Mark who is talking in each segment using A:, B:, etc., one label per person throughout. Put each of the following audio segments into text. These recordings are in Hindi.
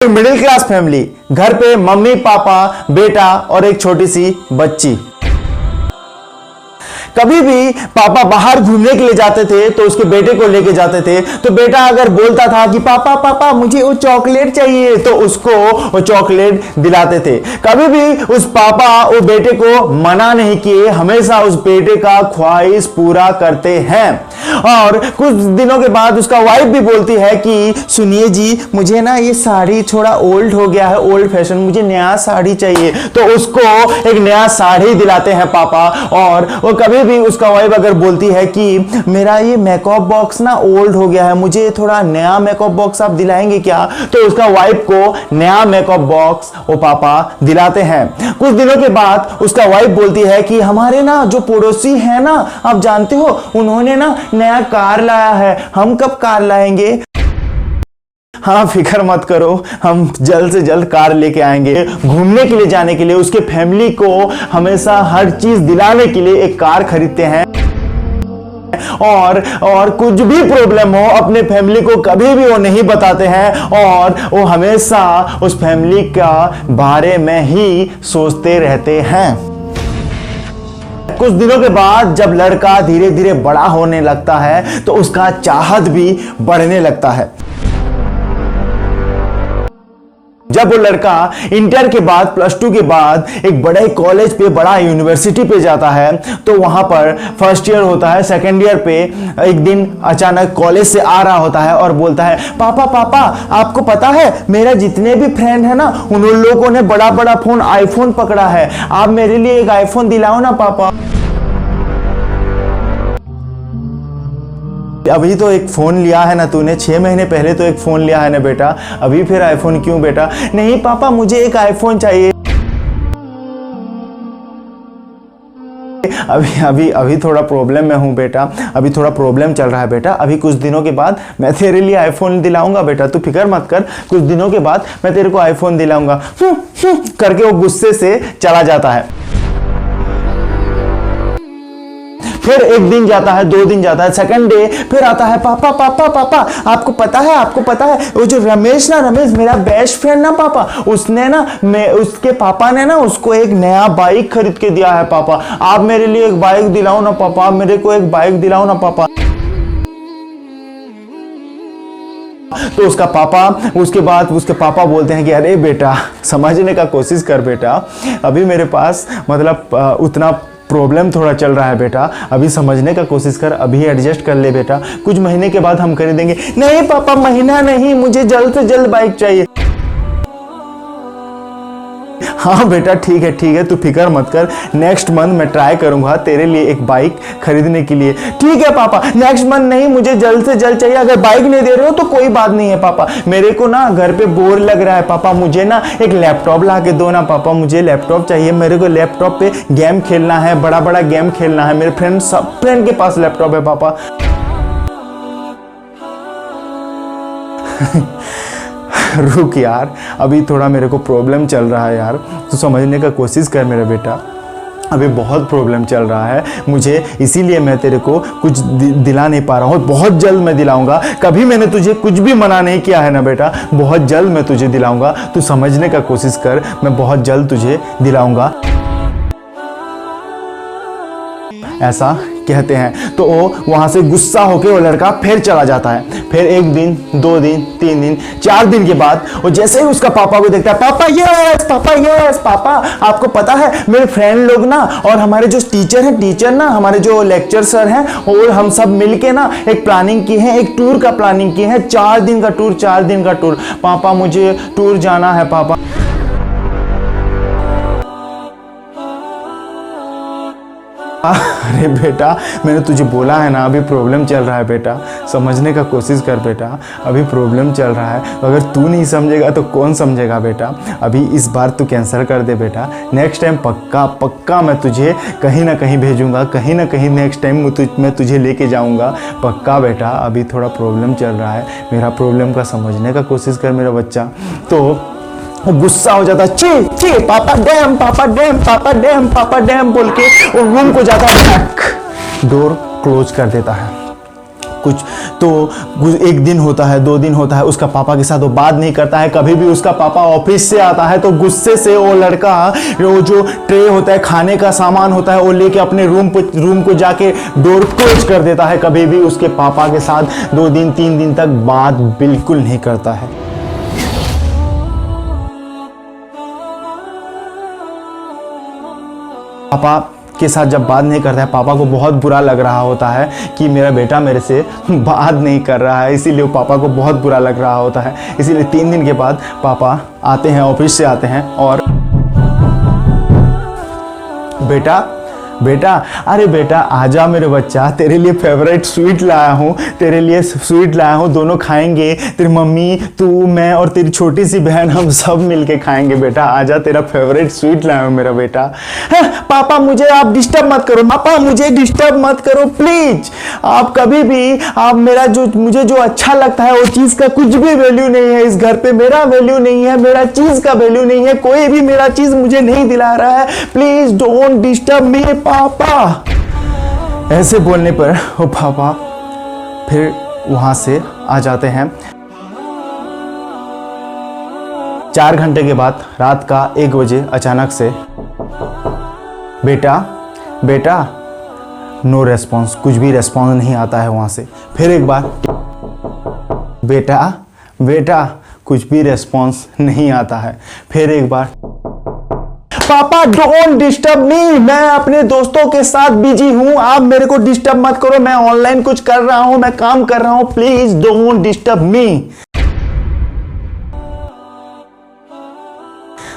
A: मिडिल क्लास फैमिली, घर पे मम्मी पापा बेटा और एक छोटी सी बच्ची। कभी भी पापा बाहर घूमने के लिए जाते थे तो उसके बेटे को लेके जाते थे, तो बेटा अगर बोलता था कि पापा पापा मुझे वो चॉकलेट चाहिए, तो उसको वो चॉकलेट दिलाते थे। कभी भी उस पापा वो बेटे को मना नहीं किए, हमेशा उस बेटे का ख्वाहिश पूरा करते हैं। और कुछ दिनों के बाद उसका वाइफ भी बोलती है कि सुनिए जी, मुझे ना ये साड़ी थोड़ा ओल्ड हो गया है, ओल्ड फैशन, मुझे नया साड़ी चाहिए। तो उसको एक नया साड़ी दिलाते हैं पापा। और वो कभी भी उसका वाइफ अगर बोलती है कि मेरा ये मेकअप बॉक्स ना ओल्ड हो गया है, मुझे थोड़ा नया मेकअप बॉक्स आप दिलाएंगे क्या, तो उसका वाइफ को नया मेकअप बॉक्स वो पापा दिलाते हैं। कुछ दिनों के बाद उसका वाइफ बोलती है कि हमारे ना जो पड़ोसी है ना, आप जानते हो, उन्होंने ना नया कार लाया है, हम कब कार लाएंगे। हाँ फिक्र मत करो, हम जल्द से जल्द कार लेके आएंगे। घूमने के लिए जाने के लिए उसके फैमिली को हमेशा हर चीज दिलाने के लिए एक कार खरीदते हैं। और कुछ भी प्रॉब्लम हो अपने फैमिली को कभी भी वो नहीं बताते हैं, और वो हमेशा उस फैमिली का बारे में ही सोचते रहते हैं। कुछ दिनों के बाद जब लड़का धीरे धीरे बड़ा होने लगता है तो उसका चाहत भी बढ़ने लगता है। जब वो लड़का इंटर के बाद +2 के बाद एक बड़े कॉलेज पे, बड़ा यूनिवर्सिटी पे जाता है, तो वहां पर फर्स्ट ईयर होता है, सेकंड ईयर पे एक दिन अचानक कॉलेज से आ रहा होता है और बोलता है पापा पापा आपको पता है मेरा जितने भी फ्रेंड है ना, उन लोगों ने बड़ा बड़ा फोन आईफोन पकड़ा है, आप मेरे लिए एक आईफोन दिलाओ ना पापा। अभी तो एक फोन लिया है ना तूने, 6 महीने पहले तो एक फोन लिया है ना बेटा, अभी फिर आईफोन क्यों बेटा। नहीं पापा मुझे एक आईफोन चाहिए। अभी थोड़ा प्रॉब्लम में हूं बेटा, अभी थोड़ा प्रॉब्लम चल रहा है बेटा, अभी कुछ दिनों के बाद मैं तेरे लिए आईफोन दिलाऊंगा बेटा, तू फिक्र मत कर, कुछ दिनों के बाद मैं तेरे को आईफोन दिलाऊंगा करके वो गुस्से से चला जाता है। फिर एक दिन जाता है, 2 दिन जाता है, सेकंड डे फिर आता है पापा पापा पापा आपको पता है वो जो रमेश मेरा बेस्ट फ्रेंड ना पापा, उसने ना उसके पापा ने ना उसको एक नया बाइक खरीद के दिया है पापा, आप मेरे लिए एक बाइक दिलाओ ना पापा, आप मेरे को एक बाइक दिलाओ ना पापा। तो उसके बाद उसके पापा बोलते हैं कि अरे बेटा समझने का कोशिश कर बेटा, अभी मेरे पास मतलब उतना प्रॉब्लम थोड़ा चल रहा है बेटा, अभी समझने का कोशिश कर, अभी एडजस्ट कर ले बेटा, कुछ महीने के बाद हम खरीदेंगे। नहीं पापा महीना नहीं, मुझे जल्द से जल्द बाइक चाहिए। हाँ बेटा ठीक है तू फिक्र मत कर, नेक्स्ट मंथ मैं ट्राई करूंगा तेरे लिए एक बाइक खरीदने के लिए। ठीक है पापा, नेक्स्ट मंथ नहीं, मुझे जल्द से जल्द चाहिए, अगर बाइक नहीं दे रहे हो तो कोई बात नहीं है पापा, मेरे को ना घर पे बोर लग रहा है पापा, मुझे ना एक लैपटॉप ला के दो ना पापा, मुझे लैपटॉप चाहिए, मेरे को लैपटॉप पे गेम खेलना है, बड़ा बड़ा गेम खेलना है, मेरे सब फ्रेंड के पास लैपटॉप है पापा। रुक यार, अभी थोड़ा मेरे को प्रॉब्लम चल रहा है यार, तू समझने का कोशिश कर मेरा बेटा, अभी बहुत प्रॉब्लम चल रहा है मुझे, इसीलिए मैं तेरे को कुछ दिला नहीं पा रहा हूँ, बहुत जल्द मैं दिलाऊंगा। कभी मैंने तुझे कुछ भी मना नहीं किया है ना बेटा, बहुत जल्द मैं तुझे दिलाऊंगा, तू समझने का कोशिश कर, मैं बहुत जल्द तुझे दिलाऊंगा, ऐसा कहते हैं। तो वो वहां से गुस्सा होकर वो लड़का फिर चला जाता है। फिर 1 दिन 2 दिन 3 दिन 4 दिन के बाद वो जैसे ही उसका पापा को देखता है, पापा यस पापा आपको पता है मेरे फ्रेंड लोग ना और हमारे जो टीचर ना, हमारे जो लेक्चर सर हैं, और हम सब मिलके ना एक प्लानिंग की है, एक टूर का प्लानिंग की है, 4 दिन का टूर पापा, मुझे टूर जाना है पापा। अरे बेटा मैंने तुझे बोला है ना, अभी प्रॉब्लम चल रहा है बेटा, समझने का कोशिश कर बेटा, अभी प्रॉब्लम चल रहा है, अगर तू नहीं समझेगा तो कौन समझेगा बेटा, अभी इस बार तू कैंसिल कर दे बेटा, नेक्स्ट टाइम पक्का मैं तुझे कहीं ना कहीं भेजूंगा, कहीं ना कहीं नेक्स्ट टाइम मैं तुझे लेके जाऊंगा, पक्का बेटा, अभी थोड़ा प्रॉब्लम चल रहा है, मेरा प्रॉब्लम का समझने का कोशिश कर मेरा बच्चा। तो वो गुस्सा हो जाता, ची पापा डैम बोल के वो रूम को जाता है, डोर क्लोज कर देता है। एक दिन होता है, 2 दिन होता है, उसका पापा के साथ वो बात नहीं करता है। कभी भी उसका पापा ऑफिस से आता है तो गुस्से से वो लड़का वो जो ट्रे होता है, खाने का सामान होता है, वो लेके अपने रूम को जाके डोर क्लोज कर देता है। कभी भी उसके पापा के साथ 2 दिन 3 दिन तक बात बिल्कुल नहीं करता है। पापा के साथ जब बात नहीं करता है, पापा को बहुत बुरा लग रहा होता है कि मेरा बेटा मेरे से बात नहीं कर रहा है, इसीलिए वो पापा को बहुत बुरा लग रहा होता है। इसीलिए 3 दिन के बाद पापा आते हैं, ऑफिस से आते हैं और बेटा अरे बेटा आजा मेरे बच्चा, तेरे लिए फेवरेट स्वीट लाया हूँ, दोनों खाएंगे, तेरी मम्मी, तू, मैं और तेरी छोटी सी बहन, हम सब मिलके खाएंगे। बेटा आजा, तेरा फेवरेट स्वीट लाया हूँ मेरा बेटा। पापा मुझे आप डिस्टर्ब मत करो, पापा मुझे डिस्टर्ब मत करो प्लीज। आप कभी भी आप मुझे जो अच्छा लगता है वो चीज़ का कुछ भी वैल्यू नहीं है। इस घर पे मेरा वैल्यू नहीं है, मेरा चीज़ का वैल्यू नहीं है, कोई भी मेरा चीज़ मुझे नहीं दिला रहा है, प्लीज डोंट डिस्टर्ब मी पापा। ऐसे बोलने पर वो पापा फिर वहां से आ जाते हैं। 4 घंटे के बाद रात का 1 बजे अचानक से बेटा नो रेस्पॉन्स, कुछ भी रेस्पॉन्स नहीं आता है वहां से। फिर एक बार बेटा कुछ भी रेस्पॉन्स नहीं आता है। फिर एक बार पापा डोंट डिस्टर्ब मी, मैं अपने दोस्तों के साथ बिजी हूं, आप मेरे को डिस्टर्ब मत करो, मैं ऑनलाइन कुछ कर रहा हूं, मैं काम कर रहा हूं, प्लीज डोंट डिस्टर्ब मी।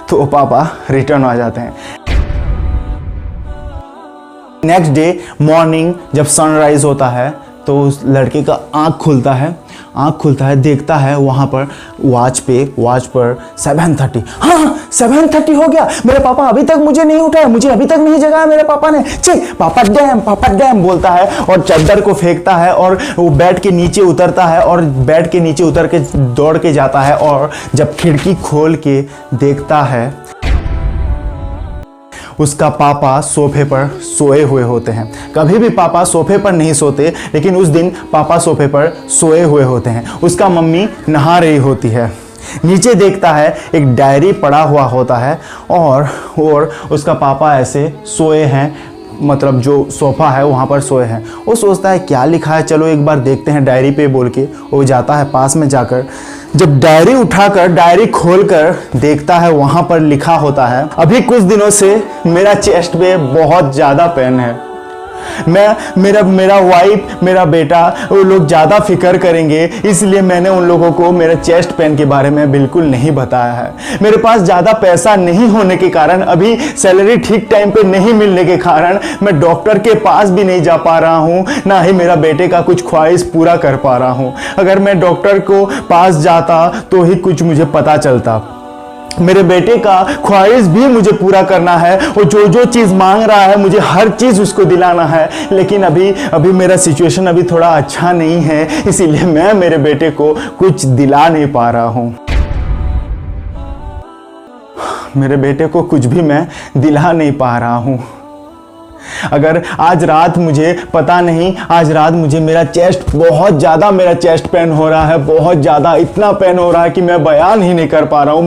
A: तो पापा रिटर्न आ जाते हैं। नेक्स्ट डे मॉर्निंग जब सनराइज होता है तो उस लड़के का आंख खुलता है, देखता है वहां पर वॉच पर 7:30। हाँ 7:30 हो गया, मेरे पापा अभी तक मुझे नहीं उठाया, मुझे अभी तक नहीं जगाया मेरे पापा ने। पापा डैम बोलता है और चादर को फेंकता है और वो बेड के नीचे उतरता है और बेड के नीचे उतर के दौड़ के जाता है और जब खिड़की खोल के देखता है उसका पापा सोफे पर सोए हुए होते हैं। कभी भी पापा सोफे पर नहीं सोते, लेकिन उस दिन पापा सोफे पर सोए हुए होते हैं। उसका मम्मी नहा रही होती है। नीचे देखता है एक डायरी पड़ा हुआ होता है और उसका पापा ऐसे सोए हैं, मतलब जो सोफा है वहाँ पर सोए हैं। वो सोचता है क्या लिखा है, चलो एक बार देखते हैं डायरी पे बोल के वो जाता है पास में जाकर। जब डायरी खोलकर देखता है वहाँ पर लिखा होता है, अभी कुछ दिनों से मेरा चेस्ट पे बहुत ज़्यादा पेन है, मेरा वाइफ, मेरा बेटा, वो लोग ज़्यादा फिक्र करेंगे, इसलिए मैंने उन लोगों को मेरे चेस्ट पेन के बारे में बिल्कुल नहीं बताया है। मेरे पास ज़्यादा पैसा नहीं होने के कारण, अभी सैलरी ठीक टाइम पे नहीं मिलने के कारण मैं डॉक्टर के पास भी नहीं जा पा रहा हूँ, ना ही मेरा बेटे का कुछ ख्वाहिश पूरा कर पा रहा हूँ। अगर मैं डॉक्टर को पास जाता तो ही कुछ मुझे पता चलता। मेरे बेटे का ख्वाहिश भी मुझे पूरा करना है, वो जो चीज़ मांग रहा है मुझे हर चीज़ उसको दिलाना है, लेकिन अभी मेरा सिचुएशन अभी थोड़ा अच्छा नहीं है, इसीलिए मैं मेरे बेटे को कुछ दिला नहीं पा रहा हूँ। मेरे बेटे को कुछ भी मैं दिला नहीं पा रहा हूँ। अगर आज रात मुझे पता नहीं, आज रात मुझे मेरा चेस्ट पेन हो रहा है, बहुत ज़्यादा, इतना पेन हो रहा है कि मैं बयान ही नहीं कर पा रहा हूँ।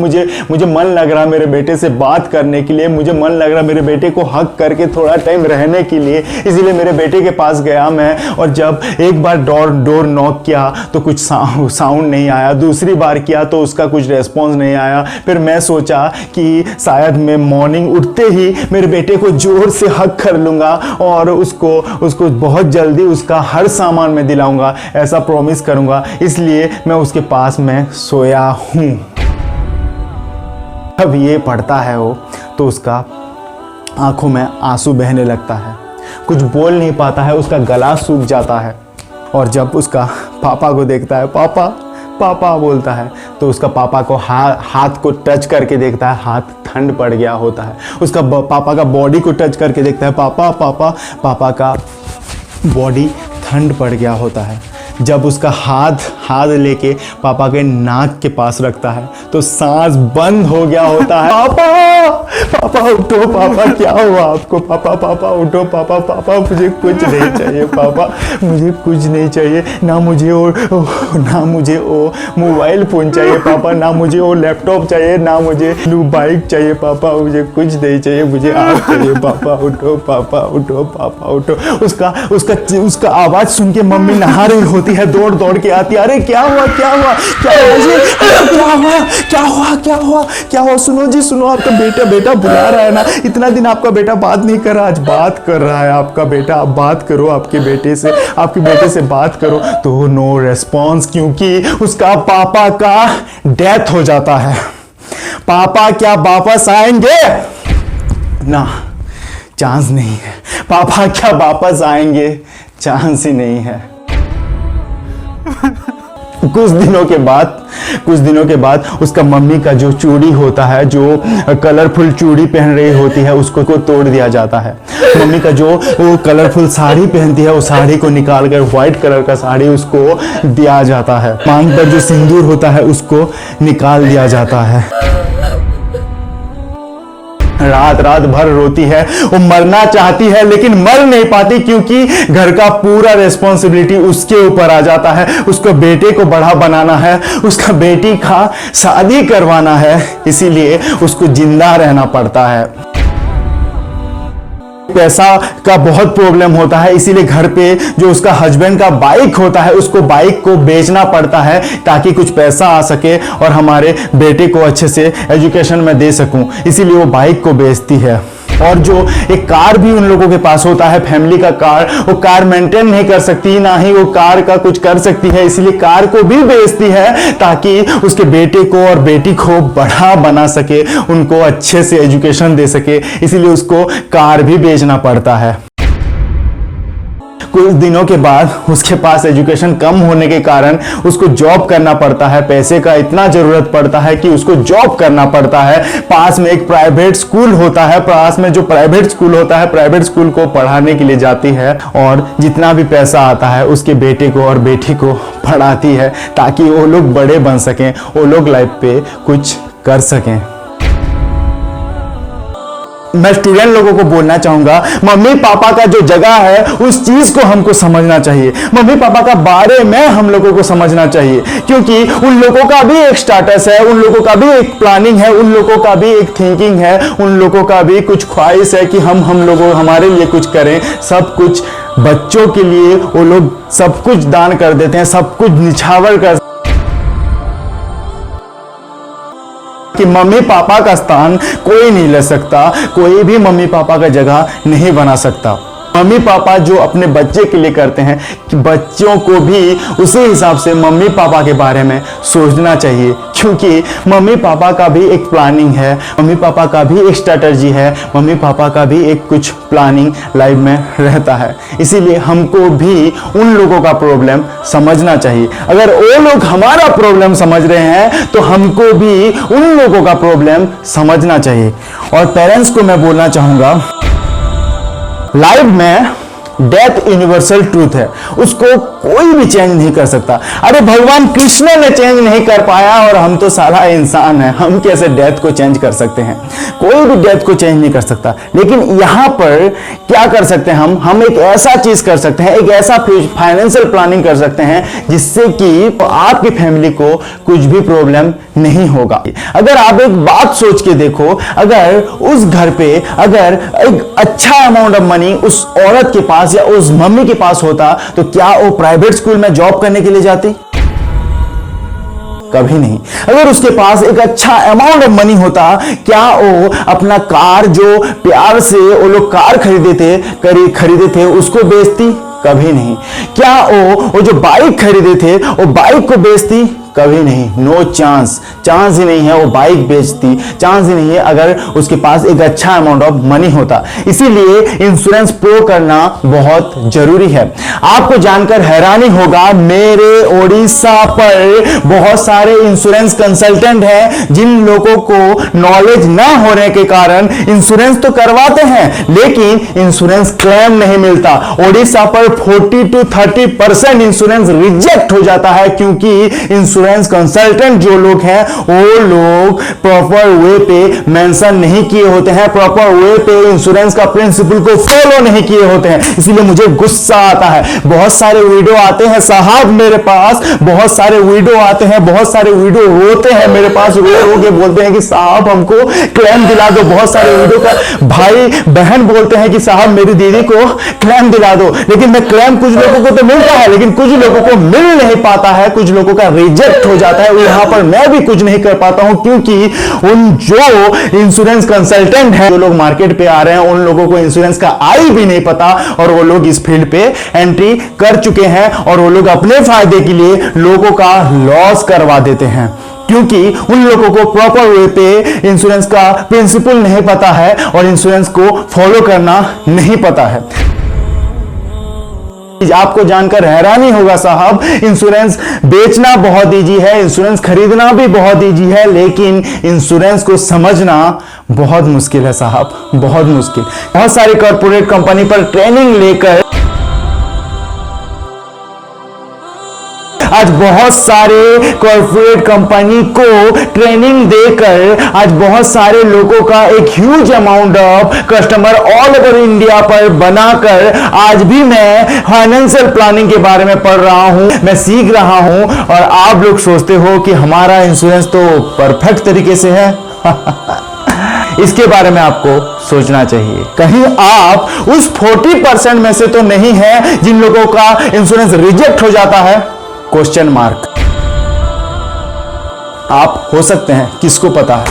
A: मुझे मन लग रहा है मेरे बेटे से बात करने के लिए, मुझे मन लग रहा है मेरे बेटे को हक करके थोड़ा टाइम रहने के लिए, इसीलिए मेरे बेटे के पास गया मैं। और जब एक बार डोर नॉक किया तो कुछ साउंड नहीं आया, दूसरी बार किया तो उसका कुछ रेस्पॉन्स नहीं आया। फिर मैं सोचा कि शायद मैं मॉर्निंग उठते ही मेरे बेटे को जोर से हक कर लूँगा और उसको बहुत जल्दी उसका हर सामान मैं दिलाऊंगा, ऐसा प्रॉमिस करूंगा, इसलिए मैं उसके पास में सोया हूं। अब ये पढ़ता है वो तो उसका आंखों में आंसू बहने लगता है, कुछ बोल नहीं पाता है, उसका गला सूख जाता है। और जब उसका पापा को देखता है, पापा बोलता है, तो उसका पापा को हाथ को टच करके देखता है, हाथ ठंड पड़ गया होता है। उसका पापा का बॉडी को टच करके देखता है, पापा का बॉडी ठंड पड़ गया होता है। जब उसका हाथ लेके पापा के नाक के पास रखता है तो सांस बंद हो गया होता है। पापा उठो, पापा क्या हुआ आपको? पापा उठो, पापा मुझे कुछ नहीं चाहिए, पापा मुझे कुछ नहीं चाहिए, ना मुझे वो मोबाइल फ़ोन चाहिए पापा, ना मुझे वो लैपटॉप चाहिए, ना मुझे बाइक चाहिए पापा, मुझे कुछ नहीं चाहिए, मुझे आप चाहिए पापा उठो, पापा उठो, पापा उठो। उसका आवाज़ सुन के मम्मी नहा रही होती है, दौड़ के आती है। अरे क्या हुआ? सुनो जी सुनो, आपका बेटा बुला रहा है ना, इतना दिन आपका बेटा बात नहीं कर रहा, आज बात कर रहा है आपका बेटा। आप बात करो आपके बेटे से बात करो। तो नो रेस्पॉन्स, क्योंकि उसका पापा का डेथ हो जाता है। पापा क्या वापस आएंगे? ना, चांस नहीं है। पापा क्या वापस आएंगे? चांस ही नहीं है। कुछ दिनों के बाद उसका मम्मी का जो चूड़ी होता है, जो कलरफुल चूड़ी पहन रही होती है, उसको तोड़ दिया जाता है। मम्मी का जो वो कलरफुल साड़ी पहनती है, वो साड़ी को निकाल कर व्हाइट कलर का साड़ी उसको दिया जाता है। मांग पर जो सिंदूर होता है उसको निकाल दिया जाता है। रात भर रोती है, वो मरना चाहती है लेकिन मर नहीं पाती, क्योंकि घर का पूरा रिस्पॉन्सिबिलिटी उसके ऊपर आ जाता है। उसको बेटे को बड़ा बनाना है, उसका बेटी का शादी करवाना है, इसीलिए उसको जिंदा रहना पड़ता है। पैसा का बहुत प्रॉब्लम होता है, इसीलिए घर पे जो उसका हस्बैंड का बाइक होता है, उसको बाइक को बेचना पड़ता है ताकि कुछ पैसा आ सके और हमारे बेटे को अच्छे से एजुकेशन में दे सकूं, इसीलिए वो बाइक को बेचती है। और जो एक कार भी उन लोगों के पास होता है, फैमिली का कार, वो कार मेंटेन नहीं कर सकती, ना ही वो कार का कुछ कर सकती है, इसलिए कार को भी बेचती है ताकि उसके बेटे को और बेटी को बड़ा बना सके, उनको अच्छे से एजुकेशन दे सके, इसीलिए उसको कार भी बेचना पड़ता है। कुछ दिनों के बाद उसके पास एजुकेशन कम होने के कारण उसको जॉब करना पड़ता है। पैसे का इतना जरूरत पड़ता है कि उसको जॉब करना पड़ता है। पास में एक प्राइवेट स्कूल होता है, पास में जो प्राइवेट स्कूल होता है, प्राइवेट स्कूल को पढ़ाने के लिए जाती है और जितना भी पैसा आता है उसके बेटे को और बेटी को पढ़ाती है ताकि वो लोग बड़े बन सकें, वो लोग लाइफ पे कुछ कर सकें। मैं स्टूडेंट लोगों को बोलना चाहूंगा, मम्मी पापा का जो जगह है उस चीज को हमको समझना चाहिए। मम्मी पापा का बारे में हम लोगों को समझना चाहिए, क्योंकि उन लोगों का भी एक स्टेटस है, उन लोगों का भी एक प्लानिंग है, उन लोगों का भी एक थिंकिंग है, उन लोगों का भी कुछ ख्वाहिश है कि हम लोगों हमारे लिए कुछ करें। सब कुछ बच्चों के लिए वो लोग सब कुछ दान कर देते हैं, सब कुछ निछावर कर कि मम्मी पापा का स्थान कोई नहीं ले सकता, कोई भी मम्मी पापा का जगह नहीं बना सकता। मम्मी पापा जो अपने बच्चे के लिए करते हैं कि बच्चों को भी उसी हिसाब से मम्मी पापा के बारे में सोचना चाहिए, क्योंकि मम्मी पापा का भी एक प्लानिंग है, मम्मी पापा का भी एक स्ट्रेटजी है, मम्मी पापा का भी एक कुछ प्लानिंग लाइफ में रहता है। इसीलिए हमको भी उन लोगों का प्रॉब्लम समझना चाहिए। अगर वो लोग हमारा प्रॉब्लम समझ रहे हैं तो हमको भी उन लोगों का प्रॉब्लम समझना चाहिए। और पेरेंट्स को मैं बोलना चाहूँगा, लाइफ में डेथ यूनिवर्सल ट्रूथ है, उसको कोई भी चेंज नहीं कर सकता। अरे भगवान कृष्ण ने चेंज नहीं कर पाया और हम तो सारा इंसान है, हम कैसे डेथ को चेंज कर सकते हैं? कोई भी डेथ को चेंज नहीं कर सकता। लेकिन यहाँ पर क्या कर सकते हैं हम एक ऐसा चीज कर सकते हैं, एक ऐसा फाइनेंशियल प्लानिंग कर सकते हैं जिससे कि आपकी फैमिली को कुछ भी प्रॉब्लम नहीं होगा। अगर आप एक बात सोच के देखो, अगर उस घर पे अगर एक अच्छा अमाउंट ऑफ मनी उस औरत के पास या उस मम्मी के पास होता तो क्या वो प्राइवेट स्कूल में जॉब करने के लिए जाती? कभी नहीं। अगर उसके पास एक अच्छा अमाउंट ऑफ मनी होता, क्या वो अपना कार जो प्यार से वो लोग कार खरीदे थे उसको बेचती? कभी नहीं। क्या वो जो बाइक खरीदे थे वो बाइक को बेचती? कभी नहीं। नो चांस ही नहीं है वो बाइक बेचती, चांस ही नहीं है अगर उसके पास एक अच्छा अमाउंट ऑफ मनी होता। इसीलिए इंश्योरेंस प्रो करना बहुत जरूरी है। आपको जानकर हैरानी होगा, मेरे ओडिशा पर बहुत सारे इंश्योरेंस कंसल्टेंट हैं जिन लोगों को नॉलेज ना होने के कारण इंश्योरेंस तो करवाते हैं लेकिन इंश्योरेंस क्लेम नहीं मिलता। ओडिशा पर 40 to 30% इंश्योरेंस रिजेक्ट हो जाता है, क्योंकि इंश्योरेंस कंसल्टेंट जो लोग हैं वो लोग प्रॉपर वे पे मेंशन नहीं किए होते हैं, प्रॉपर वे पे इंश्योरेंस का प्रिंसिपल को फॉलो नहीं किए होते हैं। इसीलिए मुझे गुस्सा आता है। बहुत सारे वीडियो आते हैं साहब मेरे पास, बहुत सारे वीडियो आते हैं, बहुत सारे वीडियो होते हैं मेरे पास, रो के बोलते हैं कि साहब हमको क्लेम दिला दो। बहुत सारे वीडियो का भाई बहन बोलते हैं कि साहब मेरी दीदी को क्लेम दिला दो, लेकिन मैं क्लेम कुछ लोगों को तो मिलता है लेकिन कुछ लोगों को मिल नहीं पाता है, कुछ लोगों का रिजेक्ट हो जाता है। यहां पर मैं भी कुछ नहीं कर पाता हूं, क्योंकि उन जो इंश्योरेंस कंसल्टेंट हैं, जो लोग मार्केट पे आ रहे हैं, उन लोगों को इंश्योरेंस का आई भी नहीं पता, और वो लोग इस फील्ड पे एंट्री कर चुके हैं और वो लोग अपने फायदे के लिए लोगों का लॉस करवा देते हैं, क्योंकि उन लोगों को प्रॉपर वे पे इंश्योरेंस का प्रिंसिपल नहीं पता है और इंश्योरेंस को फॉलो करना नहीं पता है। आपको जानकर हैरानी होगा साहब, इंश्योरेंस बेचना बहुत इजी है, इंश्योरेंस खरीदना भी बहुत इजी है, लेकिन इंश्योरेंस को समझना बहुत मुश्किल है साहब, बहुत मुश्किल। बहुत सारी कॉर्पोरेट कंपनी पर ट्रेनिंग लेकर आज बहुत सारे कॉर्पोरेट कंपनी को ट्रेनिंग देकर आज बहुत सारे लोगों का एक huge amount of customer all over India पर बनाकर आज भी मैं फाइनेंशियल प्लानिंग के बारे में पढ़ रहा हूं, मैं सीख रहा हूं, और आप लोग सोचते हो कि हमारा इंश्योरेंस तो परफेक्ट तरीके से है। इसके बारे में आपको सोचना चाहिए, कहीं आप उस 40% में से तो नहीं है जिन लोगों का इंश्योरेंस रिजेक्ट हो जाता है? Question mark. आप हो सकते हैं, किसको पता है।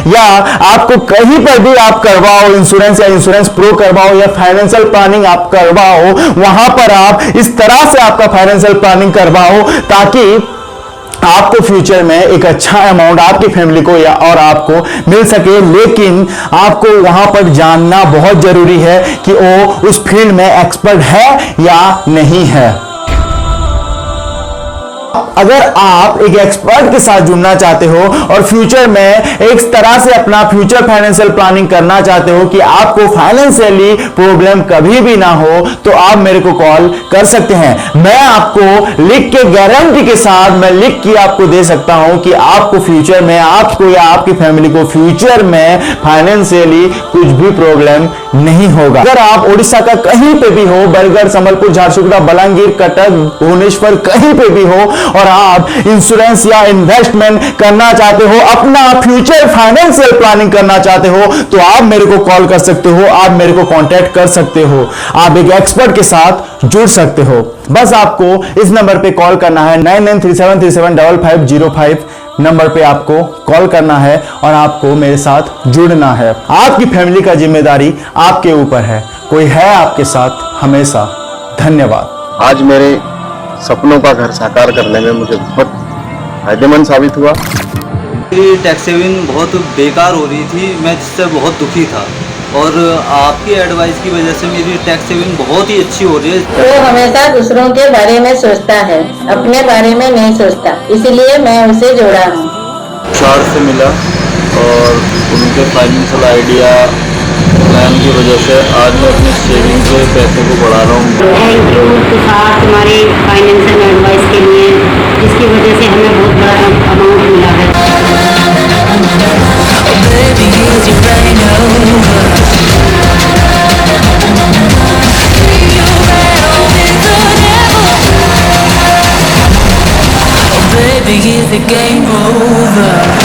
A: या आपको कहीं पर भी आप करवाओ इंश्योरेंस, या इंश्योरेंस प्रो करवाओ, या फाइनेंशियल प्लानिंग आप करवाओ, वहां पर आप इस तरह से आपका फाइनेंशियल प्लानिंग करवाओ ताकि आपको फ्यूचर में एक अच्छा अमाउंट आपकी फैमिली को या और आपको मिल सके। लेकिन आपको वहां पर जानना बहुत जरूरी है कि वो उस फील्ड में एक्सपर्ट है या नहीं है। अगर आप एक एक्सपर्ट के साथ जुड़ना चाहते हो और फ्यूचर में एक तरह से अपना फ्यूचर फाइनेंशियल प्लानिंग करना चाहते हो कि आपको फाइनेंशियली प्रॉब्लम कभी भी ना हो, तो आप मेरे को कॉल कर सकते हैं। मैं आपको लिख के गारंटी के साथ मैं लिख के आपको दे सकता हूं कि आपको फ्यूचर में, आपको या आपकी फैमिली को फ्यूचर में फाइनेंशियली कुछ भी प्रॉब्लम नहीं होगा। अगर आप उड़ीसा का कहीं पे भी हो, बरगढ़, संबलपुर, झारसुगुड़ा, बलांगीर, कटक, भुवनेश्वर, कहीं पे भी हो, और आप इंश्योरेंस या इन्वेस्टमेंट करना चाहते हो, अपना फ्यूचर फाइनेंशियल प्लानिंग करना चाहते हो, तो आप मेरे को कॉल कर सकते हो, आप मेरे को कांटेक्ट कर सकते हो, आप एक एक्सपर्ट के साथ जुड़ सकते हो। बस आपको इस नंबर पे कॉल करना है, 9937375505 नंबर पे आपको कॉल करना है और आपको मेरे साथ जुड़ना है। आपकी फैमिली का जिम्मेदारी आपके ऊपर है, कोई है आपके साथ हमेशा। धन्यवाद।
B: आज मेरे सपनों का घर साकार करने में मुझे बहुत फायदेमंद साबित हुआ।
C: मेरी टैक्स सेविंग बहुत बेकार हो रही थी, मैं जिससे बहुत दुखी था, और आपकी एडवाइस की वजह से मेरी टैक्स सेविंग बहुत ही अच्छी हो रही है।
D: वो हमेशा दूसरों के बारे में सोचता है, अपने बारे में नहीं सोचता, इसलिए मैं उसे जोड़ा हूँ।
B: शहर से मिला और उनके फाइनेंशियल आइडिया प्लान की वजह से आज मैं अपनी सेविंग के पैसे को बढ़ा रहा हूँ।
E: थैंक यू तुषार तुम्हारी फाइनेंशियल एडवाइस के लिए, जिसकी वजह से हमें बहुत बड़ा अमाउंट मिला है।
F: Baby, is the game over?